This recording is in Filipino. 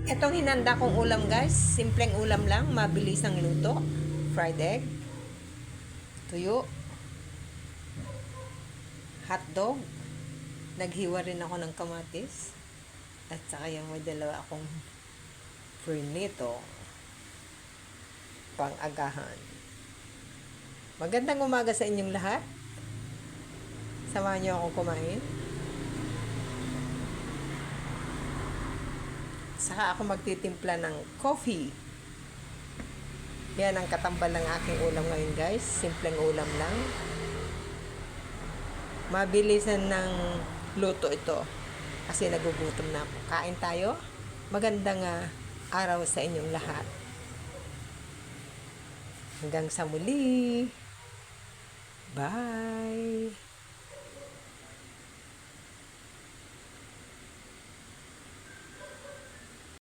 Itong hinanda kong ulam guys, simpleng ulam lang, mabilis ang luto. Fried egg, tuyo, hotdog, naghiwa rin ako ng kamatis, at saka yung may dalawa akong pernito, pang-agahan. Magandang umaga sa inyong lahat. Samahan niyo akong kumain. Saka ako magtitimpla ng coffee. Yan ang katambal ng aking ulam ngayon guys. Simpleng ulam lang. Mabilisan ng luto ito. Kasi nagugutom na ako. Kain tayo. Magandang araw sa inyong lahat. Hanggang sa muli. Bye!